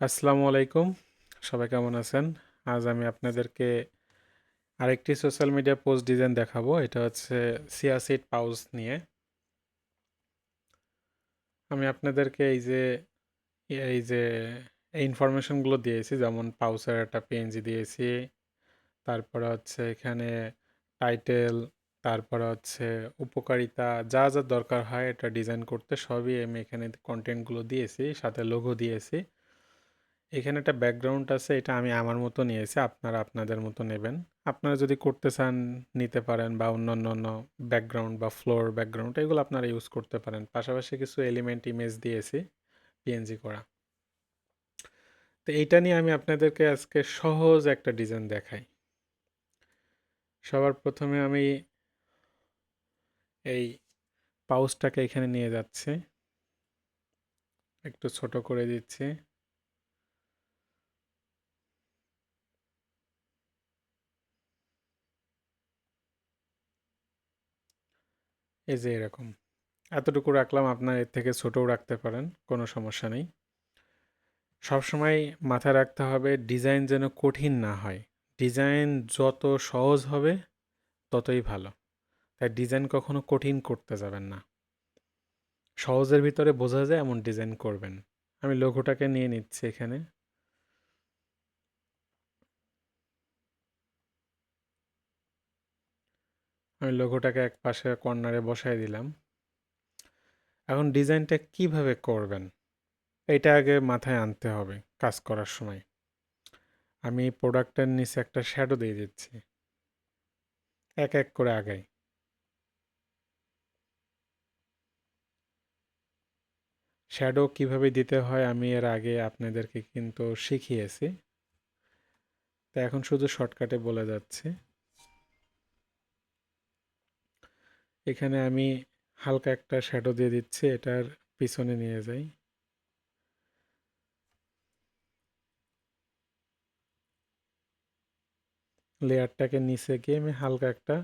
আসসালামু আলাইকুম। সবাই কেমন আছেন? আজ আমি আপনাদেরকে আরেকটি সোশ্যাল মিডিয়া পোস্ট ডিজাইন দেখাবো। এটা হচ্ছে চিয়া সিড পাউচ নিয়ে। আমি আপনাদেরকে এই যে এই ইনফরমেশনগুলো দিয়েছি, যেমন পাউচের একটা পিএনজি দিয়েছি, তারপরে হচ্ছে এখানে টাইটেল, তারপরে হচ্ছে উপকারিতা, যা যা দরকার হয় এটা ডিজাইন করতে সবই আমি এখানে কন্টেন্টগুলো দিয়েছি, সাথে লোগো দিয়েছি। এখানে একটা ব্যাকগ্রাউন্ড আছে, এটা আমি আমার মতো নিয়েছি, আপনারা আপনাদের মতো নেবেন। আপনারা যদি করতে চান নিতে পারেন, বা অন্য ব্যাকগ্রাউন্ড বা ফ্লোর ব্যাকগ্রাউন্ড এগুলো আপনারা ইউজ করতে পারেন। পাশাপাশি কিছু এলিমেন্ট ইমেজ দিয়েছি পিএনজি করা। তো এইটা নিয়ে আমি আপনাদেরকে আজকে সহজ একটা ডিজাইন দেখাই। সবার প্রথমে আমি এই পাউচটাকে এখানে নিয়ে যাচ্ছি, একটু ছোট করে দিচ্ছি। এই যে এরকম এতটুকু রাখলাম, আপনার এর থেকে ছোটও রাখতে পারেন, কোনো সমস্যা নেই। সবসময় মাথায় রাখতে হবে ডিজাইন যেন কঠিন না হয়। ডিজাইন যত সহজ হবে ততই ভালো। তাই ডিজাইন কখনো কঠিন করতে যাবেন না, সহজের ভিতরে বোঝা যায় এমন ডিজাইন করবেন। আমি লোগোটাকে নিয়ে নিচ্ছি এখানে। আমি লোগোটাকে এক পাশে কর্নারে বসাই দিলাম। এখন ডিজাইনটা কিভাবে করবেন এটা আগে মাথায় আনতে হবে কাজ করার সময়। আমি প্রোডাক্টের নিচে একটা শ্যাডো দিয়ে দিচ্ছি, এক এক করে আগাই। শ্যাডো কিভাবে দিতে হয় আমি এর আগে আপনাদেরকে কিন্তু শিখিয়েছি, তো এখন শুধু শর্টকাটে বলে যাচ্ছে। এখানে আমি হালকা একটা শ্যাডো দিয়ে দিচ্ছি, এটার পিছনে নিয়ে যাই। লেয়ারটাকে নিচে গিয়ে আমি হালকা একটা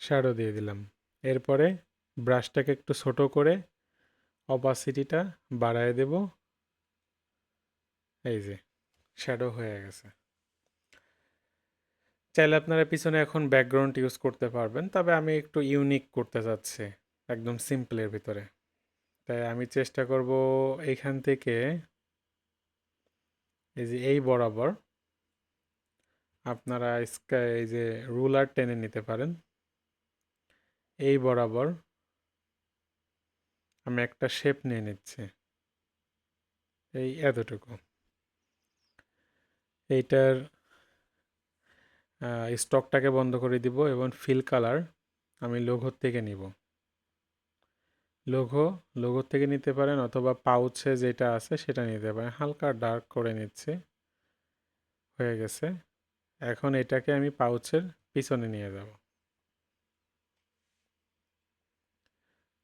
শ্যাডো দিয়ে দিলাম। এরপরে ব্রাশটাকে একটু ছোট করে অপাসিটিটা বাড়ায় দেব। এই যে শ্যাডো হয়ে গেছে। চাইলে আপনারা পিছনে এখন ব্যাকগ্রাউন্ড ইউজ করতে পারবেন, তবে আমি একটু ইউনিক করতে চাচ্ছি, একদম সিম্পলের ভিতরে। তাই আমি চেষ্টা করব এইখান থেকে এই যে এই বরাবর আপনারা এই যে রুলার টেনে নিতে পারেন। এই বরাবর আমি একটা শেপ নিয়ে নিচ্ছি, এই এতটুকু। এইটার স্টকটাকে বন্ধ করে দিব এবং ফিল কালার আমি লোগোর থেকে নিব। লোগো লোগোর থেকে নিতে পারেন, অথবা পাউচে যেটা আছে সেটা নিতে পারেন। হালকা ডার্ক করে নিচ্ছে, হয়ে গেছে। এখন এটাকে আমি পাউচের পিছনে নিয়ে যাব।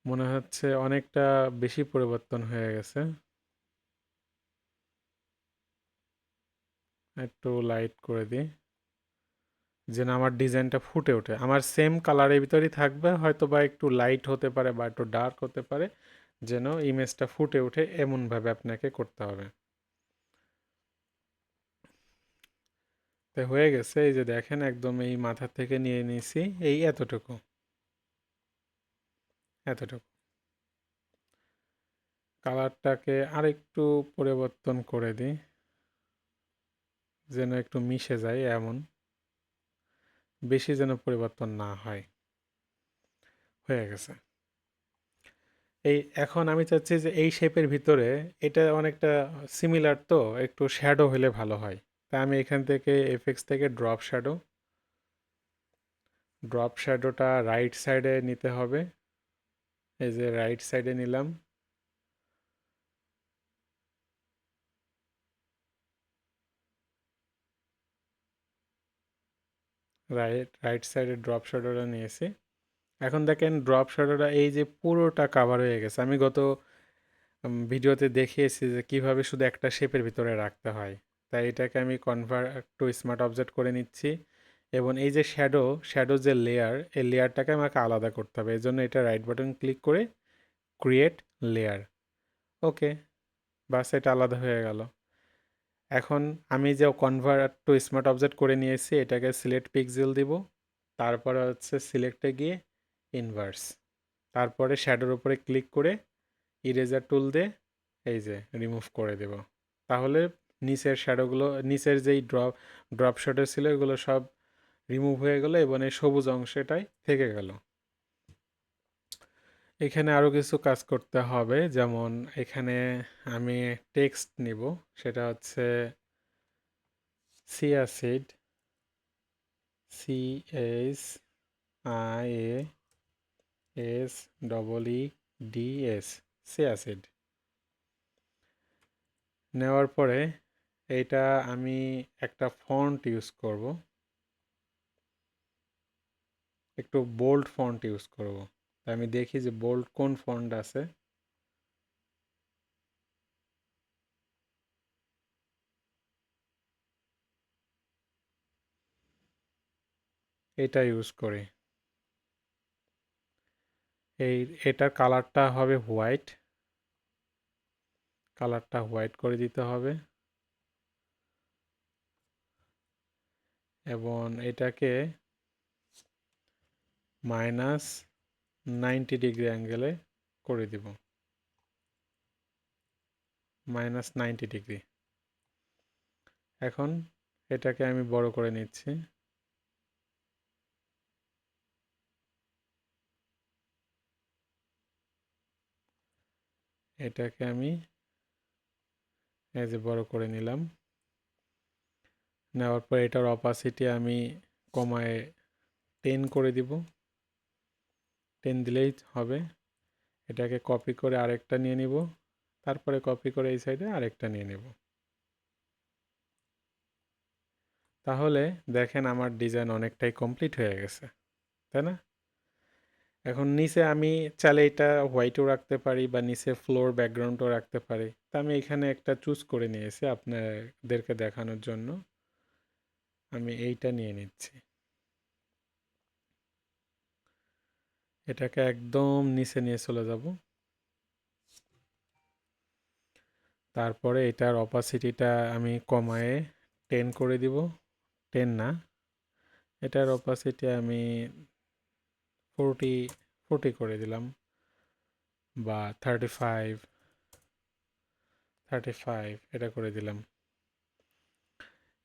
মনে হচ্ছে অনেকটা বেশি পরিবর্তন হয়ে গেছে, একটু লাইট করে দিই যেন আমার ডিজাইনটা ফুটে ওঠে। আমার সেম কালারের ভিতরেই থাকবে, হয়তো বা একটু লাইট হতে পারে বা একটু ডার্ক হতে পারে, যেন ইমেজটা ফুটে ওঠে এমনভাবে আপনাকে করতে হবে। তাই হয়ে গেছে, এই যে দেখেন একদম এই মাথা থেকে নিয়ে নিয়েছি এই এতটুকু, এতটুকু। কালারটাকে আরেকটু পরিবর্তন করে দিই যেন একটু মিশে যায়, এমন বেশি যেন পরিবর্তন না হয়। হয়ে গেছে। এই এখন আমি চাচ্ছি যে এই শেপের ভিতরে এটা অনেকটা সিমিলার, তো একটু শ্যাডো হলে ভালো হয়। তাই আমি এখান থেকে এফএক্স থেকে ড্রপ শ্যাডোটা রাইট সাইডে নিতে হবে। এই যে রাইট সাইডে নিলাম। রাইট সাইডে ড্রপ শ্যাডোটা নিয়েছি। এখন দেখেন ড্রপ শ্যাডোটা এই যে পুরোটা কাভার হয়ে গেছে। আমি গত ভিডিওতে দেখিয়েছি যে কিভাবে শুধু একটা শেপের ভিতরে রাখতে হয়। তাই এটাকে আমি কনভার্ট টু স্মার্ট অবজেক্ট করে নিচ্ছি, এবং এই যে শ্যাডো যে লেয়ার, এই লেয়ারটাকে আমাকে আলাদা করতে হবে। এই জন্য এটা রাইট বাটন ক্লিক করে ক্রিয়েট লেয়ার। ওকে, বাস এটা আলাদা হয়ে গেল। এখন আমি যে কনভার্ট টু স্মার্ট অবজেক্ট করে নিয়েছি এটাকে সিলেক্ট পিক্সেল দিব, তারপরে হচ্ছে সিলেক্টে গিয়ে ইনভার্স, তারপরে শ্যাডোর উপরে ক্লিক করে ইরেজার টুল দিয়ে এই যে রিমুভ করে দেব। তাহলে নিচের শ্যাডোগুলো, নিচের যেই ড্রপ শ্যাডো ছিল এগুলো সব রিমুভ হয়ে গেল এবং এই সবুজ অংশটাই থেকে গেল। এখানে আরও কিছু কাজ করতে হবে, যেমন এখানে আমি টেক্সট নিব, সেটা হচ্ছে সিয়াসিড, CHIASEEDS, সিয়াসিড নেওয়ার পরে এইটা আমি একটা ফন্ট ইউজ করব, একটু বোল্ড ফন্ট ইউজ করব। তাই আমি দেখি যে বোল্ড কোন ফন্ট আছে, এটা ইউজ করি। এটার কালারটা হবে হোয়াইট, কালারটা হোয়াইট করে দিতে হবে এবং এটাকে -90 ডিগ্রি অ্যাঙ্গেলে করে দিব, -90 ডিগ্রি। এখন এটাকে আমি বড় করে নিচ্ছি। এটাকে আমি এই যে বড় করে নিলাম। নেওয়ার পর এটার অপাসিটি আমি কমায় 10 করে দিব, 10 দিলেই হবে। এটাকে কপি করে আরেকটা নিয়ে নিব, তারপরে কপি করে এই সাইডে আরেকটা নিয়ে নেব। তাহলে দেখেন আমার ডিজাইন অনেকটাই কমপ্লিট হয়ে গেছে, তাই না? এখন নিচে আমি চাইলে এটা হোয়াইটও রাখতে পারি বা নিচে ফ্লোর ব্যাকগ্রাউন্ডও রাখতে পারি। তা আমি এখানে একটা চুজ করে নিয়েছি আপনাদেরকে দেখানোর জন্য। আমি এইটা নিয়ে নিচ্ছি, এটাকে একদম নিচে নিয়ে চলে যাব। তারপরে এটার অপাসিটিটা আমি কমায়ে 10 করে দিব, 10 না, এটার অপাসিটি আমি 40 40 করে দিলাম বা 35 এটা করে দিলাম।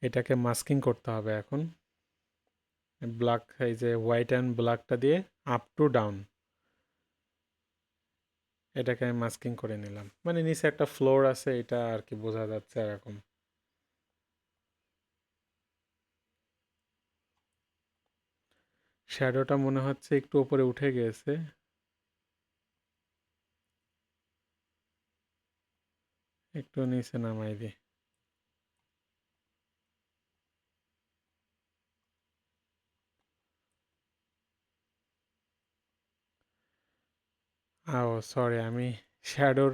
এটাকে মাস্কিং করতে হবে এখন। ব্ল্যাক, এই যে হোয়াইট অ্যান্ড ব্ল্যাকটা দিয়ে আপ টু ডাউন এটাকে আমি মাস্কিং করে নিলাম, মানে নিচে একটা ফ্লোর আছে এটা আর কি বোঝা যাচ্ছে এরকম। শ্যাডোটা মনে হচ্ছে একটু উপরে উঠে গিয়েছে, একটু নিচে নামাই দিই। ও সরি, আমি শ্যাডোর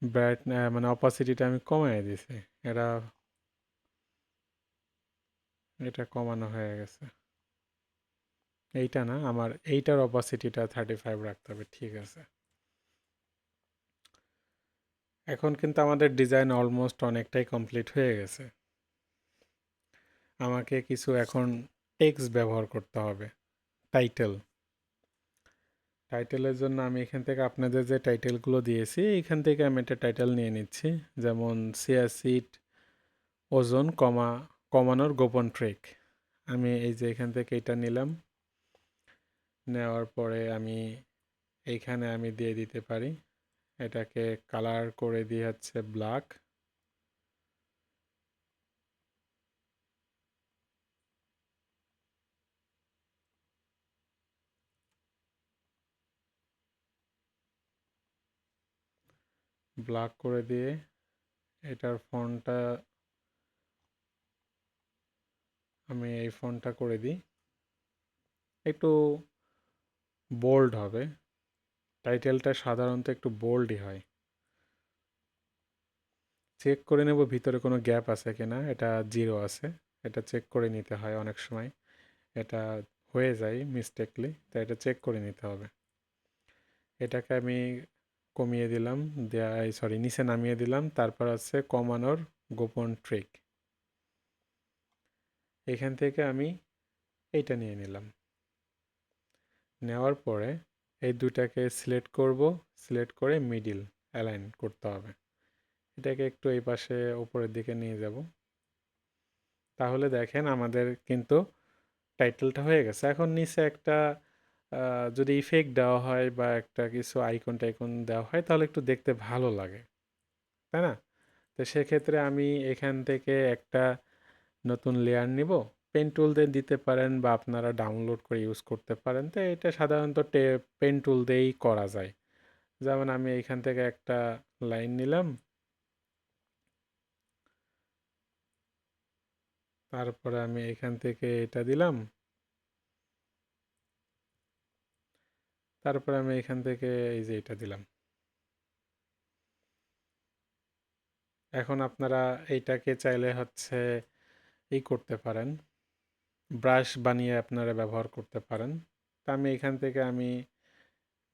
ব্রাইট মানে অপাসিটিটা আমি কমাই দিছি। এটা এটা কমানো হয়ে গেছে। এইটা না, আমার এইটার অপাসিটিটা 35 রাখতে হবে, ঠিক আছে। এখন কিন্তু আমাদের ডিজাইন অলমোস্ট অনেকটাই কমপ্লিট হয়ে গেছে। আমাকে কিছু এখন টেক্সট ব্যবহার করতে হবে। টাইটেল, টাইটেলের জন্য আমি এখান থেকে আপনাদের যে টাইটেলগুলো দিয়েছি এইখান থেকে আমি একটা টাইটেল নিয়ে নিচ্ছি, যেমন সিয়াসিড ওজন কমানোর গোপন ট্রিক। আমি এই যে এখান থেকে এটা নিলাম, নেওয়ার পরে আমি এইখানে আমি দিয়ে দিতে পারি, এটাকে কালার করে দিয়ে হচ্ছে ব্ল্যাক, ব্ল্যাক করে দিয়ে এটার ফন্টটা আমি এই ফন্টটা করে দিই, একটু বোল্ড হবে। টাইটেলটা সাধারণত একটু বোল্ডই হয়। চেক করে নেব ভিতরে কোনো গ্যাপ আছে কিনা, এটা 0 আছে, এটা চেক করে নিতে হয় অনেক সময়, এটা হয়ে যায় মিস্টেকলি, তাই এটা চেক করে নিতে হবে। এটাকে আমি কমিয়ে দিলাম, দেয়া সরি নিচে নামিয়ে দিলাম, তারপর আছে কমানোর গোপন ট্রিক। এখান থেকে আমি এইটা নিয়ে নিলাম। নেওয়ার পরে এই দুটাকে সিলেক্ট করব, সিলেক্ট করে মিডিল অ্যালাইন করতে হবে। এটাকে একটু এই পাশে উপরের দিকে নিয়ে যাব। তাহলে দেখেন আমাদের কিন্তু টাইটেলটা হয়ে গেছে। এখন নিচে একটা যদি ইফেক্ট দেওয়া হয় বা একটা কিছু আইকন টাইকন দেওয়া হয় তাহলে একটু দেখতে ভালো লাগে, তাই না? তো সেক্ষেত্রে আমি এখান থেকে একটা নতুন লেয়ার নিব। পেন টুল দিয়ে দিতে পারেন বা আপনারা ডাউনলোড করে ইউজ করতে পারেন। তো এটা সাধারণত পেন টুল দিয়েই করা যায়। যেমন আমি এখান থেকে একটা লাইন নিলাম, তারপরে আমি এখান থেকে এটা দিলাম, তারপরে আমি এখান থেকে এই যে এটা দিলাম। এখন আপনারা এইটাকে চাইলে হচ্ছে করতে পারেন, ব্রাশ বানিয়ে আপনারা ব্যবহার করতে পারেন। তা আমি এখান থেকে আমি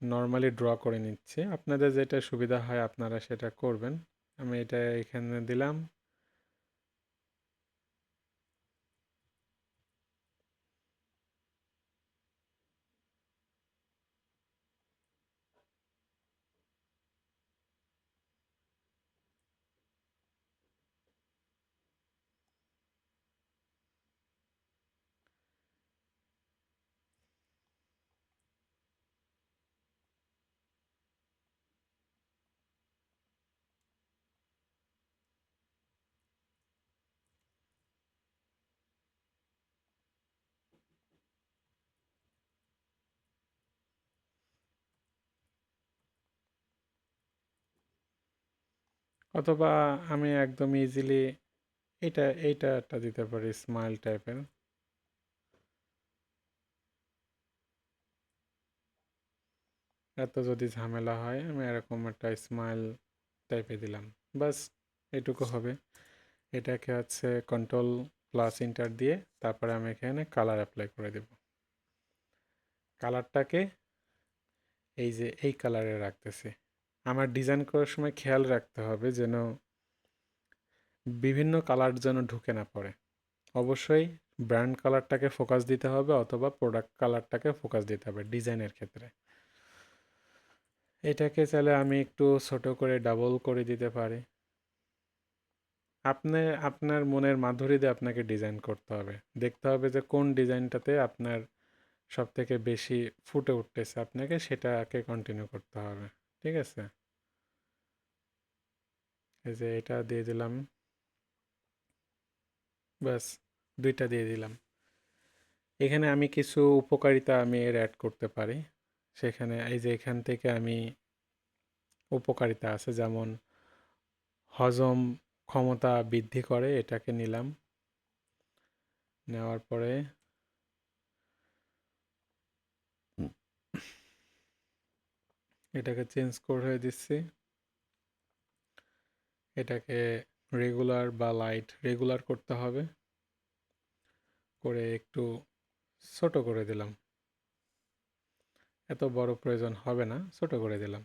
নর্মালি ড্র করে নিচ্ছি, আপনাদের যেটা সুবিধা হয় আপনারা সেটা করবেন। আমি এটা এখানে দিলাম। অথবা আমি একদম ইজিলি এইটা একটা দিতে পারি, স্মাইল টাইপের। এত যদি ঝামেলা হয় আমি এরকম একটা স্মাইল টাইপে দিলাম, বাস এটুকু হবে। এটাকে হচ্ছে কন্ট্রোল প্লাস ইন্টার দিয়ে তারপরে আমি এখানে কালার অ্যাপ্লাই করে দেব। কালারটাকে এই যে এই কালারে রাখতেছি। আমার ডিজাইন করার সময় খেয়াল রাখতে হবে যেন বিভিন্ন কালার যেন ঢুকে না পড়ে। অবশ্যই ব্র্যান্ড কালারটাকে ফোকাস দিতে হবে অথবা প্রোডাক্ট কালারটাকে ফোকাস দিতে হবে ডিজাইনের ক্ষেত্রে। এটাকে চাইলে আমি একটু ছোট করে ডাবল করে দিতে পারি। আপনি আপনার মনের মাধুরী দিয়ে আপনাকে ডিজাইন করতে হবে, দেখতে হবে যে কোন ডিজাইনটাতে আপনার সব থেকে বেশি ফুটে উঠতেছে, আপনাকে সেটাকে কন্টিনিউ করতে হবে। ঠিক আছে, এই যে এটা দিয়ে দিলাম, ব্যাস দুইটা দিয়ে দিলাম। এখানে আমি কিছু উপকারিতা আমি এর অ্যাড করতে পারি। সেখানে এই যে এখান থেকে আমি উপকারিতা আছে, যেমন হজম ক্ষমতা বৃদ্ধি করে, এটাকে নিলাম। নেওয়ার পরে এটাকে চেঞ্জ করে দিচ্ছি। এটাকে রেগুলার বা লাইট রেগুলার করতে হবে, করে একটু ছোট করে দিলাম। এত বড় প্রয়োজন হবে না, ছোট করে দিলাম।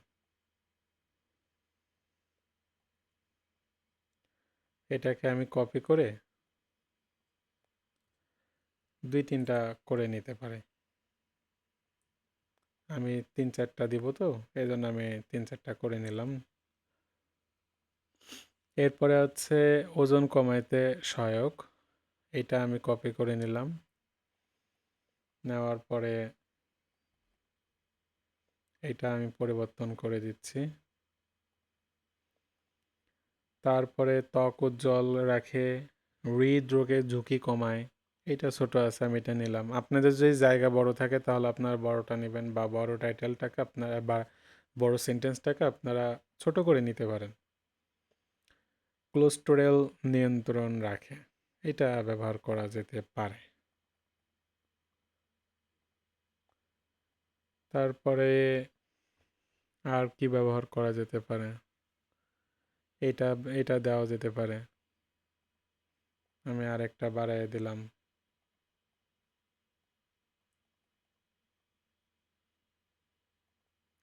এটাকে আমি কপি করে দুই তিনটা করে নিতে পারি। আমি তিন চারটা দিব তো, এই জন্য আমি তিন চারটা করে নিলাম। এরপরে হচ্ছে ওজন কমাইতে সহায়ক, এটা আমি কপি করে নিলাম। নেওয়ার পরে এটা আমি পরিবর্তন করে দিচ্ছি। তারপরে ত্বক উজ্জ্বল রাখে, হৃদরোগের ঝুঁকি কমায়, এটা ছোট আছে আমি এটা নিলাম। আপনাদের যদি জায়গা বড় থাকে তাহলে আপনারা বড়টা নেবেন, বা বড় টাইটেলটাকে আপনারা বা বড় সেন্টেন্সটাকে আপনারা ছোট করে নিতে পারেন। কোলেস্টেরল নিয়ন্ত্রণ রাখে, এটা ব্যবহার করা যেতে পারে। তারপরে আর কি ব্যবহার করা যেতে পারে, এটা এটা দেওয়া যেতে পারে। আমি আরেকটা বাড়ায় দিলাম।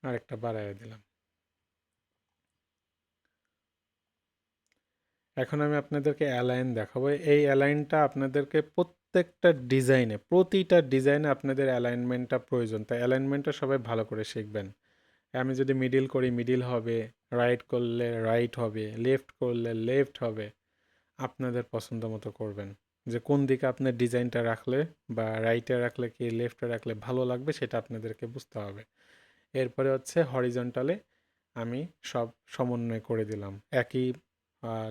আরেকটা বাড়ায় দিলাম। এখন আমি আপনাদেরকে অ্যালাইন দেখাবো। এই অ্যালাইনটা আপনাদেরকে প্রত্যেকটা ডিজাইনে, প্রতিটা ডিজাইনে আপনাদের অ্যালাইনমেন্টটা প্রয়োজন, তাই অ্যালাইনমেন্টটা সবাই ভালো করে শিখবেন। আমি যদি মিডিল করি মিডিল হবে, রাইট করলে রাইট হবে, লেফট করলে লেফট হবে। আপনাদের পছন্দ মতো করবেন যে কোন দিকে আপনার ডিজাইনটা রাখলে বা রাইটে রাখলে কি লেফটে রাখলে ভালো লাগবে, সেটা আপনাদেরকে বুঝতে হবে। এরপরে হচ্ছে হরিজন্টালে আমি সব সমন্বয় করে দিলাম একই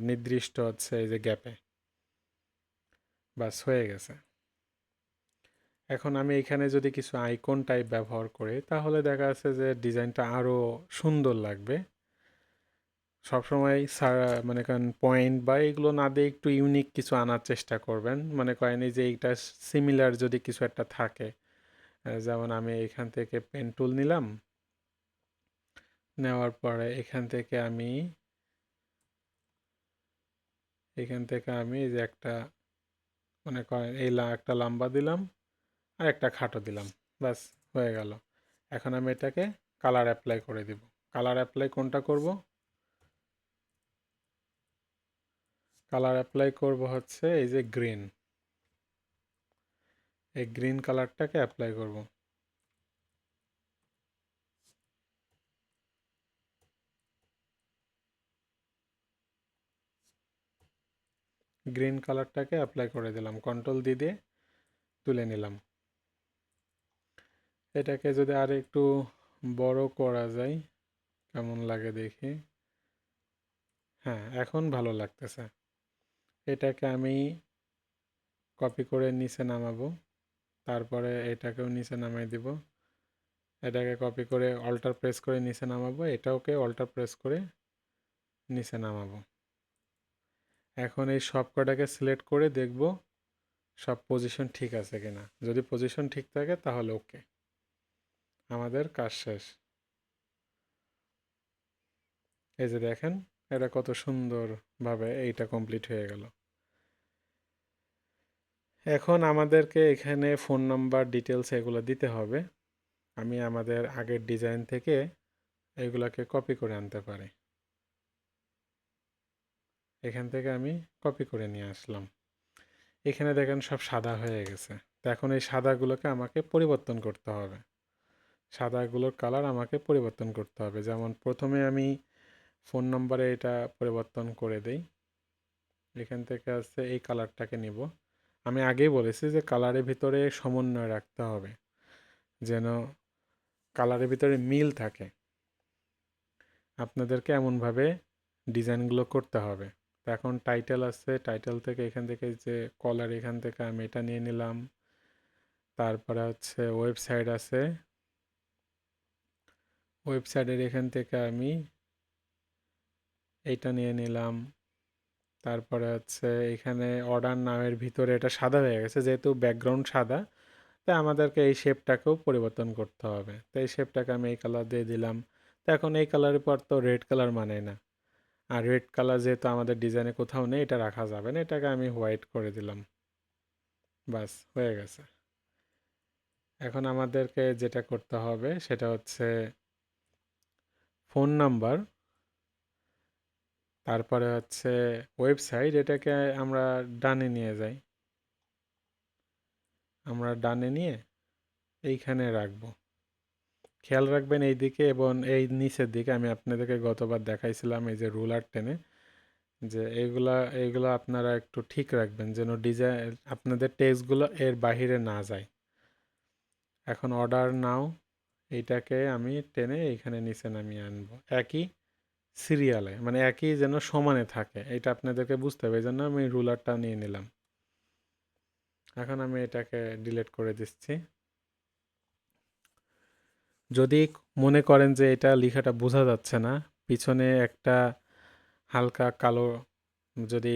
নির্দিষ্ট হচ্ছে এই যে গ্যাপে। বাস হয়ে গেছে। এখন আমি এখানে যদি কিছু আইকন টাইপ ব্যবহার করি তাহলে দেখা যাচ্ছে যে ডিজাইনটা আরও সুন্দর লাগবে। সবসময় মনে করেন পয়েন্ট বা এগুলো না দিয়ে একটু ইউনিক কিছু আনার চেষ্টা করবেন। মনে করেন এই যে এইটা সিমিলার যদি কিছু একটা থাকে, যেমন আমি এখান থেকে পেন টুল নিলাম, নেওয়ার পরে এখান থেকে আমি এই যে একটা মনে করেন এই একটা লম্বা দিলাম আর একটা খাটো দিলাম, ব্যাস হয়ে গেল। এখন আমি এটাকে কালার অ্যাপ্লাই করে দিব। কালার অ্যাপ্লাই কোনটা করব? কালার অ্যাপ্লাই করব হচ্ছে এই যে গ্রিন, এই গ্রিন কালারটাকে অ্যাপ্লাই করব। গ্রিন কালারটাকে অ্যাপ্লাই করে দিলাম, কন্ট্রোল দিয়ে তুলে নিলাম। এটাকে যদি আর একটু বড় করা যায় কেমন লাগে দেখি। হ্যাঁ, এখন ভালো লাগতেছে। এটাকে আমি কপি করে নিচে নামাবো, তারপরে এটাকেও নিচে নামাই দিব। এটাকে কপি করে অল্টার প্রেস করে নিচে নামাবো, এটাওকে অল্টার প্রেস করে নিচে নামাবো। এখন এই সব কটাকে সিলেক্ট করে দেখব সব পজিশন ঠিক আছে কিনা। যদি পজিশন ঠিক থাকে তাহলে ওকে, আমাদের কাজ শেষ। এই যে দেখেন এটা কত সুন্দরভাবে এইটা কমপ্লিট হয়ে গেল। এখন আমাদেরকে এখানে ফোন নাম্বার ডিটেলস এগুলো দিতে হবে। আমি আমাদের আগের ডিজাইন থেকে এগুলাকে কপি করে আনতে পারি। এখান থেকে আমি কপি করে নিয়ে আসলাম। এখানে দেখেন সব সাদা হয়ে গেছে। তো এখন এই সাদাগুলোকে আমাকে পরিবর্তন করতে হবে। সাদাগুলোর কালার আমাকে পরিবর্তন করতে হবে। যেমন প্রথমে আমি ফোন নম্বরে এটা পরিবর্তন করে দেই। এখান থেকে আসছে এই কালারটাকে নিব। আমি আগেই বলেছি যে কালারের ভিতরে সমন্বয় রাখতে হবে, যেন কালারের ভিতরে মিল থাকে। আপনাদেরকে এমনভাবে ডিজাইনগুলো করতে হবে। তো এখন টাইটেল আছে, টাইটেল থেকে এখান থেকে যে কলার, এখান থেকে আমি এটা নিয়ে নিলাম। তারপরে হচ্ছে ওয়েবসাইট আছে, ওয়েবসাইটের এখান থেকে আমি এইটা নিয়ে নিলাম। তারপরে হচ্ছে এখানে অর্ডার নামের ভিতরে এটা সাদা হয়ে গেছে, যেহেতু ব্যাকগ্রাউন্ড সাদা তাই আমাদেরকে এই শেপটাকেও পরিবর্তন করতে হবে। তো এই শেপটাকে আমি এই কালার দিয়ে দিলাম। তো এখন এই কালারের পর তো রেড কালার মানে না, আর রেড কালার যেহেতু আমাদের ডিজাইনে কোথাও নেই এটা রাখা যাবে না, এটাকে আমি হোয়াইট করে দিলাম। বাস হয়ে গেছে। এখন আমাদেরকে যেটা করতে হবে সেটা হচ্ছে ফোন নাম্বার, তারপরে হচ্ছে ওয়েবসাইট, এটাকে আমরা ডানে নিয়ে যাই। আমরা ডানে নিয়ে এইখানে রাখবো। খেয়াল রাখবেন এই দিকে এবং এই নিচের দিকে। আমি আপনাদেরকে গতবার দেখাইছিলাম এই যে রুলার টেনে, যে এইগুলা এইগুলো আপনারা একটু ঠিক রাখবেন যেন ডিজাইন আপনাদের টেক্সটগুলো এর বাহিরে না যায়। এখন অর্ডার নাও, এইটাকে আমি টেনে এইখানে নিচে নামিয়ে আনবো একই সিরিয়ালে, মানে একই যেন সমানে থাকে, এটা আপনাদেরকে বুঝতে হবে। এই জন্য আমি রুলারটা নিয়ে নিলাম। এখন আমি এটাকে ডিলিট করে দিচ্ছি। যদি মনে করেন যে এটা লেখাটা বোঝা যাচ্ছে না, পিছনে একটা হালকা কালো যদি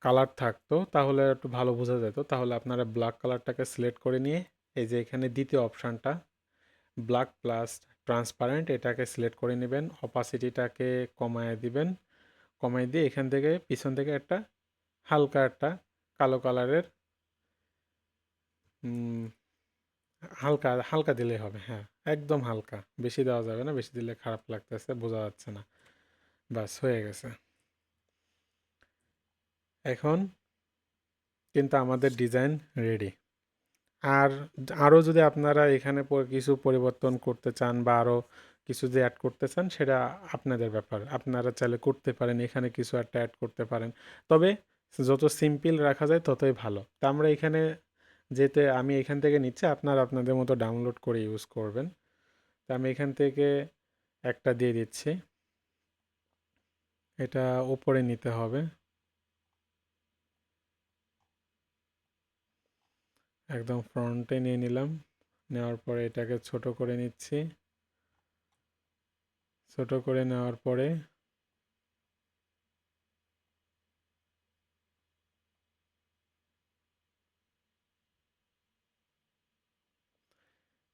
কালার থাকতো তাহলে একটু ভালো বোঝা যেত। তাহলে আপনারা ব্ল্যাক কালারটাকে সিলেক্ট করে নিয়ে এই যে এখানে দ্বিতীয় অপশানটা ব্ল্যাক প্লাস ট্রান্সপারেন্ট, এটাকে সিলেক্ট করে নেবেন। অপাসিটিটাকে কমায় দিবেন, কমাই দিয়ে এখান থেকে পিছন থেকে একটা হালকা একটা কালো কালারের হালকা হালকা দিলেই হবে। হ্যাঁ, একদম হালকা, বেশি দেওয়া যাবে না, বেশি দিলে খারাপ লাগতেছে, বোঝা যাচ্ছে না। বাস হয়ে গেছে। এখন কিন্তু আমাদের ডিজাইন রেডি। আর আরও যদি আপনারা এখানে কিছু পরিবর্তন করতে চান বা আরও কিছু যে অ্যাড করতে চান সেটা আপনাদের ব্যাপার, আপনারা চাইলে করতে পারেন, এখানে কিছু একটা অ্যাড করতে পারেন। তবে যত সিম্পল রাখা যায় ততই ভালো। তা আমরা এখানে যেতে আমি এখান থেকে নিচ্ছি, আপনারা আপনাদের মতো ডাউনলোড করে ইউজ করবেন। তা আমি এখান থেকে একটা দিয়ে দিচ্ছি, এটা উপরে নিতে হবে, একদম ফ্রন্টে নিয়ে নিলাম। নেওয়ার পরে এটাকে ছোট করে নিচ্ছি, ছোট করে নেওয়ার পরে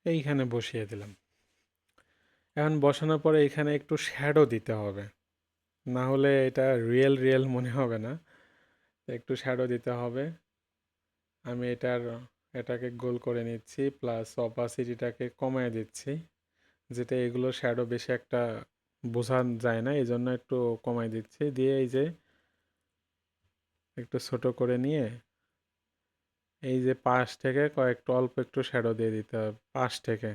এইখানে বসিয়ে দিলাম। এখন বসানোর পরে এখানে একটু শ্যাডো দিতে হবে, না হলে এটা রিয়েল রিয়েল মনে হবে না। একটু শ্যাডো দিতে হবে। আমি এটাকে গোল করে নিচ্ছি, প্লাস অপাসিটিটাকে কমায় দিচ্ছি, যেটা এগুলো শ্যাডো বেশি একটা বোঝা যায় না, এই জন্য একটু কমায় দিচ্ছি। দিয়ে এই যে একটু ছোট করে নিয়ে এই যে পাশ থেকে কয়েকটা অল্প একটু শ্যাডো দিয়ে দিতে হবে পাশ থেকে।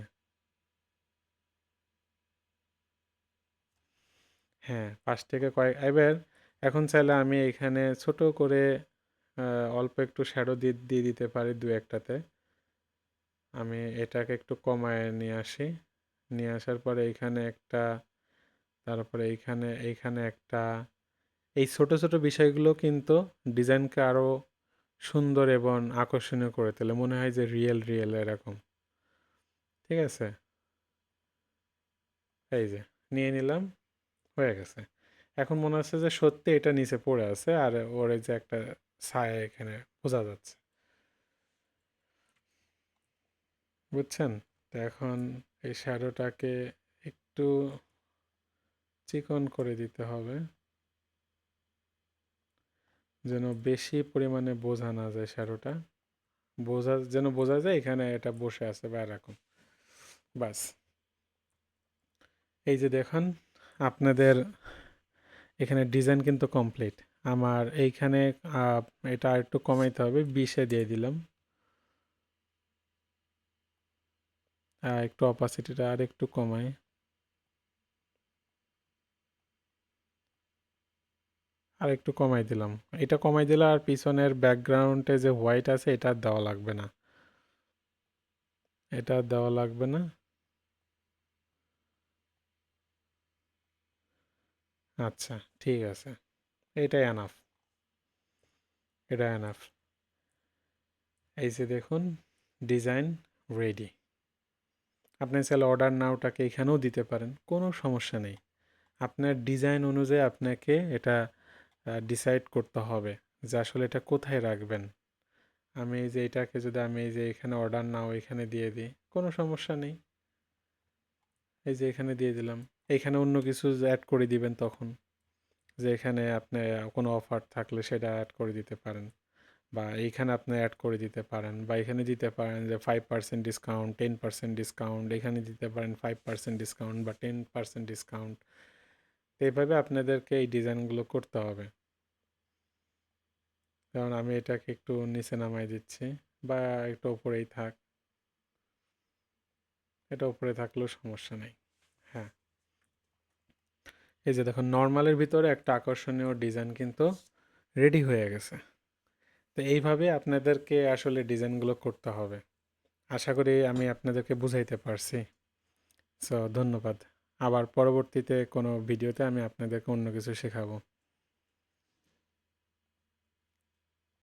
হ্যাঁ, পাশ থেকে এবার এখন চাইলে আমি এখানে ছোট করে অল্প একটু শ্যাডো দিয়ে দিয়ে দিতে পারি দু একটাতে। আমি এটাকে একটু কমায় নিয়ে আসি, নিয়ে আসার পরে এইখানে একটা, তারপরে এইখানে এইখানে একটা। এই ছোট ছোট বিষয়গুলো কিন্তু ডিজাইনকে আরো সুন্দর এবং আকর্ষণীয় করে তোলে, মনে হয় যে রিয়েল রিয়েল এরকম। ঠিক আছে, এই যে নিয়ে নিলাম, হয়ে গেছে। এখন মনে হচ্ছে যে সত্যি এটা নিচে পড়ে আছে, আর ওর এই যে একটা ছায়া এখানে বোঝা যাচ্ছে, বুঝছেন? তো এখন এই শ্যাডোটাকে একটু চিকন করে দিতে হবে, যেন বেশি পরিমাণে বোঝা না যায় শ্যাডোটা, যেন বোঝা যায় এখানে এটা বসে আছে বা এরকম। বাস, এই যে দেখুন আপনাদের এখানে ডিজাইন কিন্তু কমপ্লিট। আমার এইখানে আহ, এটা আর একটু কমাইতে হবে, 20-এ দিয়ে দিলাম। একটু অপাসিটিটা আর একটু কমাই, আর একটু কমাই দিলাম। এটা কমাই দিলে আর পিছনের ব্যাকগ্রাউন্ডে যে হোয়াইট আছে এটা আর দেওয়া লাগবে না, এটা আর দেওয়া লাগবে না। আচ্ছা, ঠিক আছে, এটাই এনাফ, এটা এনাফ। এই যে দেখুন ডিজাইন রেডি। আপনি চাইলে অর্ডার নাওটাকে এখানেও দিতে পারেন, কোনো সমস্যা নেই। আপনার ডিজাইন অনুযায়ী আপনাকে এটা ডিসাইড করতে হবে যে আসলে এটা কোথায় রাখবেন। আমি এই যে এটাকে যদি আমি এই যে এখানে অর্ডার নাও এখানে দিয়ে দিই, কোনো সমস্যা নেই। এই যে এখানে দিয়ে দিলাম, এখানে অন্য কিছু অ্যাড করে দিবেন তখন, যে এখানে আপনি কোনো অফার থাকলে সেটা অ্যাড করে দিতে পারেন, বা এইখানে আপনি অ্যাড করে দিতে পারেন, বা এখানে দিতে পারেন যে 5% ডিসকাউন্ট, 10% ডিসকাউন্ট, এখানে দিতে পারেন 5% ডিসকাউন্ট বা 10% ডিসকাউন্ট। এইভাবে আপনাদেরকে এই ডিজাইনগুলো করতে হবে। যেমন আমি এটাকে একটু নিচে নামাই দিচ্ছি, বা একটু উপরেই থাক, এটা উপরে থাকলেও সমস্যা নেই। হ্যাঁ, এই যে দেখুন নর্মালের ভিতরে একটা আকর্ষণীয় ডিজাইন কিন্তু রেডি হয়ে গেছে। তো এইভাবে আপনাদেরকে আসলে ডিজাইনগুলো করতে হবে। আশা করি আমি আপনাদেরকে বুঝাইতে পারছি। সো ধন্যবাদ। আবার পরবর্তীতে কোনো ভিডিওতে আমি আপনাদেরকে অন্য কিছু শেখাবো।